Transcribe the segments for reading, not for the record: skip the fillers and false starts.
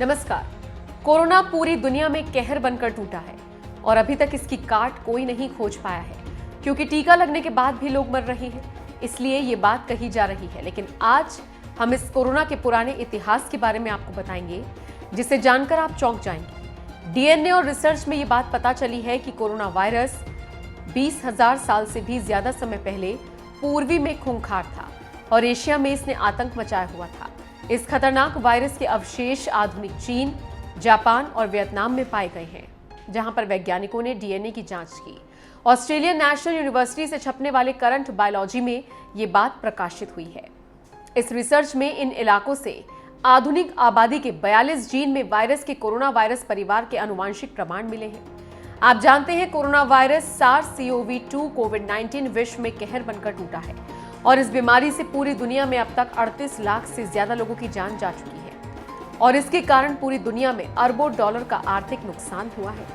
नमस्कार। कोरोना पूरी दुनिया में कहर बनकर टूटा है और अभी तक इसकी काट कोई नहीं खोज पाया है, क्योंकि टीका लगने के बाद भी लोग मर रहे हैं, इसलिए ये बात कही जा रही है। लेकिन आज हम इस कोरोना के पुराने इतिहास के बारे में आपको बताएंगे, जिसे जानकर आप चौंक जाएंगे। डीएनए और रिसर्च में ये बात पता चली है कि कोरोना वायरस 20,000 साल से भी ज्यादा समय पहले पूर्वी में खूंखार था और एशिया में इसने आतंक मचाया हुआ था। इस खतरनाक वायरस के अवशेष आधुनिक चीन, जापान और वियतनाम में पाए गए हैं, जहां पर वैज्ञानिकों ने डीएनए की जांच की। ऑस्ट्रेलियन नेशनल यूनिवर्सिटी से छपने वाले करंट बायोलॉजी में ये बात प्रकाशित हुई है। इस रिसर्च में इन इलाकों से आधुनिक आबादी के 42 जीन में वायरस के कोरोना वायरस परिवार के आनुवांशिक प्रमाण मिले हैं। आप जानते हैं, कोरोना वायरस SARS-CoV-2 कोविड-19 विश्व में कहर बनकर टूटा है और इस बीमारी से पूरी दुनिया में अब तक 38 लाख से ज्यादा लोगों की जान जा चुकी है और इसके कारण पूरी दुनिया में अरबों डॉलर का आर्थिक नुकसान हुआ है।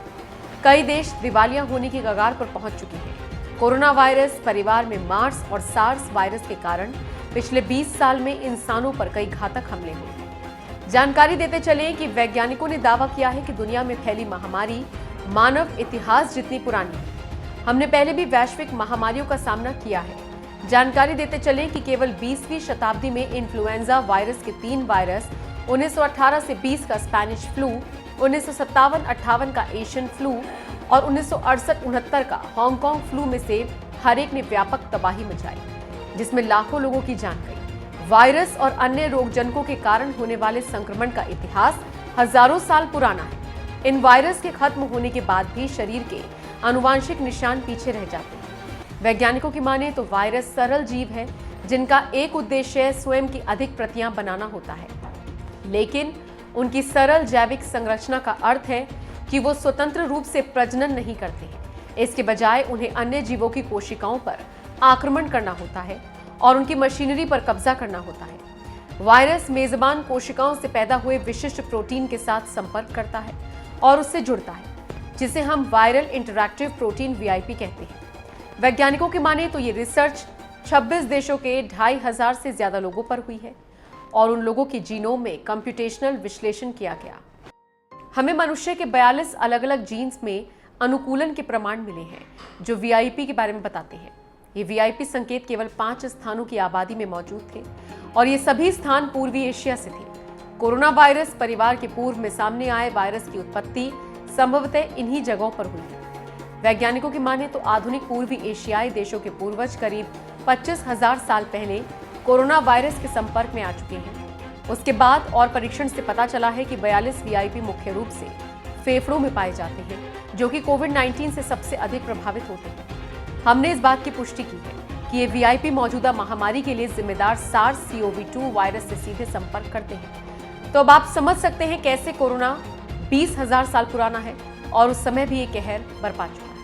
कई देश दिवालिया होने की कगार पर पहुंच चुके हैं। कोरोना वायरस परिवार में मार्स और सार्स वायरस के कारण पिछले 20 साल में इंसानों पर कई घातक हमले हुए हैं। जानकारी देते चले कि वैज्ञानिकों ने दावा किया है कि दुनिया में फैली महामारी मानव इतिहास जितनी पुरानी है। हमने पहले भी वैश्विक महामारियों का सामना किया है। जानकारी देते चले कि केवल 20वीं शताब्दी में इन्फ्लुएंजा वायरस के 3 वायरस 1918 से 20 का स्पेनिश फ्लू, 1957-58 का एशियन फ्लू और 1968-69 का हांगकांग फ्लू में से हर एक ने व्यापक तबाही मचाई, जिसमें लाखों लोगों की जान गई। वायरस और अन्य रोगजनकों के कारण होने वाले संक्रमण का इतिहास हजारों साल पुराना है। इन वायरस के खत्म होने के बाद भी शरीर के आनुवांशिक निशान पीछे रह जाते हैं। वैज्ञानिकों की माने तो वायरस सरल जीव है, जिनका एक उद्देश्य स्वयं की अधिक प्रतियां बनाना होता है, लेकिन उनकी सरल जैविक संरचना का अर्थ है कि वो स्वतंत्र रूप से प्रजनन नहीं करते हैं। इसके बजाय उन्हें अन्य जीवों की कोशिकाओं पर आक्रमण करना होता है और उनकी मशीनरी पर कब्जा करना होता है। वायरस मेजबान कोशिकाओं से पैदा हुए विशिष्ट प्रोटीन के साथ संपर्क करता है और उससे जुड़ता है, जिसे हम वायरल इंटरैक्टिव प्रोटीन VIP कहते हैं। वैज्ञानिकों की माने तो ये रिसर्च 26 देशों के 2,500 से ज्यादा लोगों पर हुई है और उन लोगों के जीनोम में कंप्यूटेशनल विश्लेषण किया गया। हमें मनुष्य के 42 अलग अलग जीन्स में अनुकूलन के प्रमाण मिले हैं, जो VIP के बारे में बताते हैं। ये VIP संकेत केवल 5 स्थानों की आबादी में मौजूद थे और ये सभी स्थान पूर्वी एशिया से थे। कोरोना वायरस परिवार के पूर्व में सामने आए वायरस की उत्पत्ति संभवतः इन्हीं जगहों पर हुई है। वैज्ञानिकों की माने तो आधुनिक पूर्वी एशियाई देशों के पूर्वज करीब 25,000 साल पहले कोरोना वायरस के संपर्क में आ चुके हैं। उसके बाद और परीक्षण से पता चला है कि 42 VIP मुख्य रूप से फेफड़ों में पाए जाते हैं, जो कि कोविड-19 से सबसे अधिक प्रभावित होते हैं। हमने इस बात की पुष्टि की है कि ये VIP मौजूदा महामारी के लिए जिम्मेदार SARS-CoV-2 वायरस से सीधे संपर्क करते हैं। तो अब आप समझ सकते हैं कैसे कोरोना 20,000 साल पुराना है और उस समय भी ये कहर बरपा चुका है।